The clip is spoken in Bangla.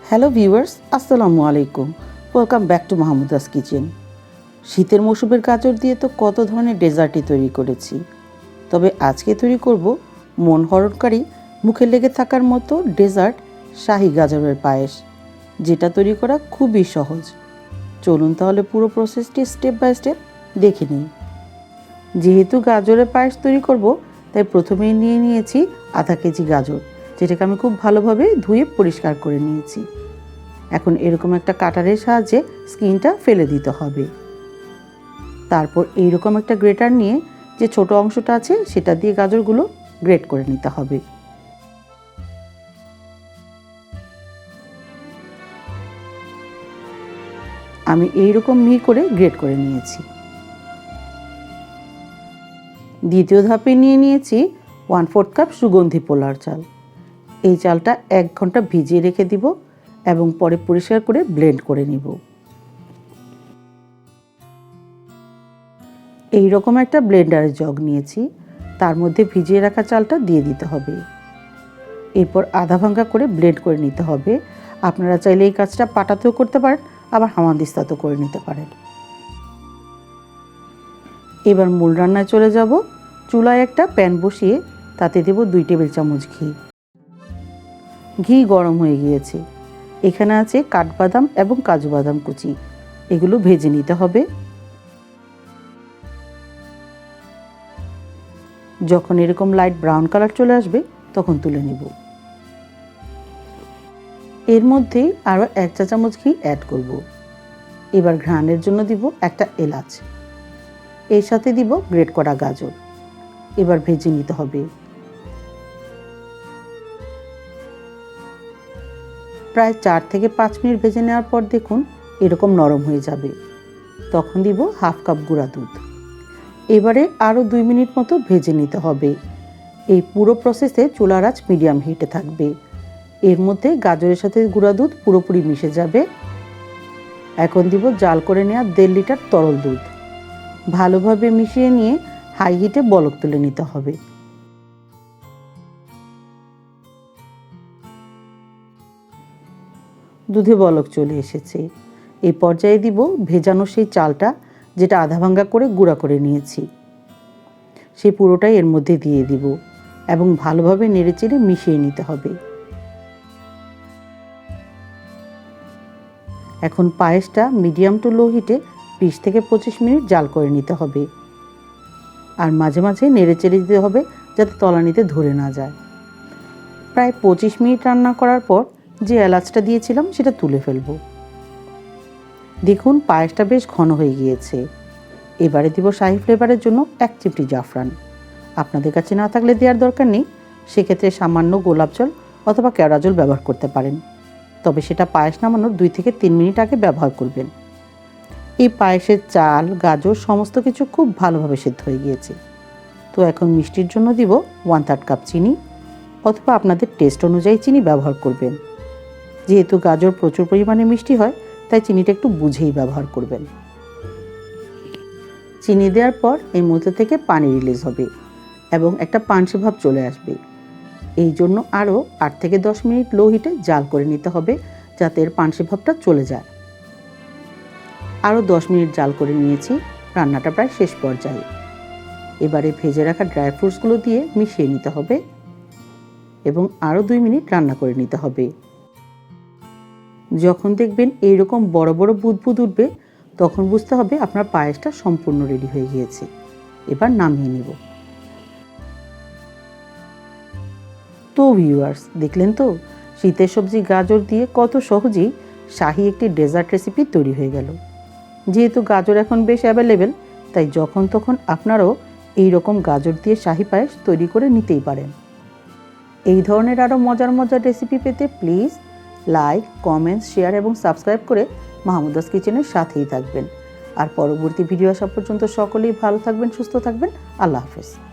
হ্যালো ভিউয়ার্স, আসসালামু আলাইকুম। Welcome back to Mahmuda's kitchen. শীতের মৌসুমের গাজর দিয়ে তো কত ধরনের ডেজার্টই তৈরি করেছি, তবে আজকে তৈরি করব মন হরণকারী, মুখে লেগে থাকার মতো ডেজার্ট শাহি গাজরের পায়েস, যেটা তৈরি করা খুবই সহজ। চলুন তাহলে পুরো প্রসেসটি স্টেপ বাই স্টেপ দেখে নিই। যেহেতু গাজরের পায়েস তৈরি করব, তাই প্রথমেই নিয়ে নিয়েছি আধা কেজি গাজর, যেটাকে আমি খুব ভালোভাবে ধুয়ে পরিষ্কার করে নিয়েছি। এখন এরকম একটা কাটারের সাহায্যে স্কিনটা ফেলে দিতে হবে। তারপর এইরকম একটা গ্রেটার নিয়ে যে ছোট অংশটা আছে সেটা দিয়ে গাজরগুলো গ্রেট করে নিতে হবে। আমি এইরকম মিহি করে গ্রেট করে নিয়েছি। দ্বিতীয় ধাপে নিয়ে নিয়েছি 1/4 কাপ সুগন্ধি পোলার চাল। এই চালটা 1 ঘন্টা ভিজিয়ে রেখে দিব এবং পরে পরিষ্কার করে ব্লেন্ড করে নিব। এই রকম একটা ব্লেন্ডারের জগ নিয়েছি, তার মধ্যে ভিজিয়ে রাখা চালটা দিয়ে দিতে হবে। এরপর আধা ভাঙ্গা করে ব্লেন্ড করে নিতে হবে। আপনারা চাইলে এই কাজটা পাটাতেও করতে পারেন, আবার হামানদিস্তাতেও করে নিতে পারেন। এবার মূল রান্নায় চলে যাব। চুলায় একটা প্যান বসিয়ে তাতে দেব 2 টেবিল চামচ ঘি। ঘি গরম হয়ে গিয়েছে। এখানে আছে কাঠবাদাম এবং কাজু বাদাম কুচি, এগুলো ভেজে নিতে হবে। যখন এরকম লাইট ব্রাউন কালার চলে আসবে তখন তুলে নেব। এর মধ্যেই আরও 1 চা চামচ ঘি অ্যাড করব। এবার ঘ্রাণের জন্য দিব একটা এলাচ, এর সাথে দিব গ্রেট করা গাজর। এবার ভেজে নিতে হবে। প্রায় 4 থেকে 5 মিনিট ভেজে নেওয়ার পর দেখুন এরকম নরম হয়ে যাবে। তখন দিব 1/2 কাপ গুঁড়া দুধ। এবারে আরও 2 মিনিট মতো ভেজে নিতে হবে। এই পুরো প্রসেসে চুলার আঁচ মিডিয়াম হিটে থাকবে। এর মধ্যে গাজরের সাথে গুঁড়া দুধ পুরোপুরি মিশে যাবে। এখন দিব জাল করে নেওয়া 1.5 লিটার তরল দুধ। ভালোভাবে মিশিয়ে নিয়ে হাই হিটে বলক তুলে নিতে হবে। দুধে বলক চলে এসেছে। এই পর্যায়ে দিব ভেজানো সেই চালটা, যেটা আধা ভাঙ্গা করে গুঁড়া করে নিয়েছি। সেই পুরোটাই এর মধ্যে দিয়ে দিব এবং ভালোভাবে নেড়েচেড়ে মিশিয়ে নিতে হবে। এখন পায়েসটা মিডিয়াম টু লো হিটে 20 থেকে 25 মিনিট জাল করে নিতে হবে। আর মাঝে মাঝে নেড়েচেড়ে দিতে হবে যাতে তলানিতে ধরে না যায়। প্রায় 25 মিনিট রান্না করার পর যে এলাচটা দিয়েছিলাম সেটা তুলে ফেলব। দেখুন পায়েসটা বেশ ঘন হয়ে গিয়েছে। এবারে দিব শাহি ফ্লেভারের জন্য 1 চিমটি জাফরান। আপনাদের কাছে না থাকলে দেওয়ার দরকার নেই, সেক্ষেত্রে সামান্য গোলাপ জল অথবা কেওড়া জল ব্যবহার করতে পারেন, তবে সেটা পায়েস নামানোর 2 থেকে 3 মিনিট আগে ব্যবহার করবেন। এই পায়েসের চাল, গাজর সমস্ত কিছু খুব ভালোভাবে সেদ্ধ হয়ে গিয়েছে। তো এখন মিষ্টির জন্য দিব 1/3 কাপ চিনি, অথবা আপনাদের টেস্ট অনুযায়ী চিনি ব্যবহার করবেন। যেহেতু গাজর প্রচুর পরিমাণে মিষ্টি হয়, তাই চিনিটা একটু বুঝেই ব্যবহার করবেন। চিনি দেওয়ার পর এর মধ্যে থেকে পানি রিলিজ হবে এবং একটা পানসে ভাব চলে আসবে। এই জন্য আরও 8 থেকে 10 মিনিট লো হিটে জাল করে নিতে হবে, যাতে এর পানসে ভাবটা চলে যায়। আরও 10 মিনিট জাল করে নিয়েছি। রান্নাটা প্রায় শেষ পর্যায়ে। এবারে ভেজে রাখা ড্রাই ফ্রুটসগুলো দিয়ে মিশিয়ে নিতে হবে এবং আরও 2 মিনিট রান্না করে নিতে হবে। যখন দেখবেন এইরকম বড় বড় বুদবুদ উঠবে, তখন বুঝতে হবে আপনার পায়েসটা সম্পূর্ণ রেডি হয়ে গিয়েছে। এবার নামিয়ে নেব। তো ভিউয়ার্স, দেখলেন তো শীতের সবজি গাজর দিয়ে কত সহজেই শাহি একটি ডেজার্ট রেসিপি তৈরি হয়ে গেল। যেহেতু গাজর এখন বেশ অ্যাভেলেবেল, তাই যখন তখন আপনারাও এই রকম গাজর দিয়ে শাহি পায়েস তৈরি করে নিতেই পারেন। এই ধরনের আরও মজার মজার রেসিপি পেতে প্লিজ লাইক, কমেন্টস, শেয়ার এবং সাবস্ক্রাইব করে মাহমুদাস কিচেনের সাথেই থাকবেন। আর পরবর্তী ভিডিও আসা পর্যন্ত সকলেই ভালো থাকবেন, সুস্থ থাকবেন। আল্লাহ হাফেজ।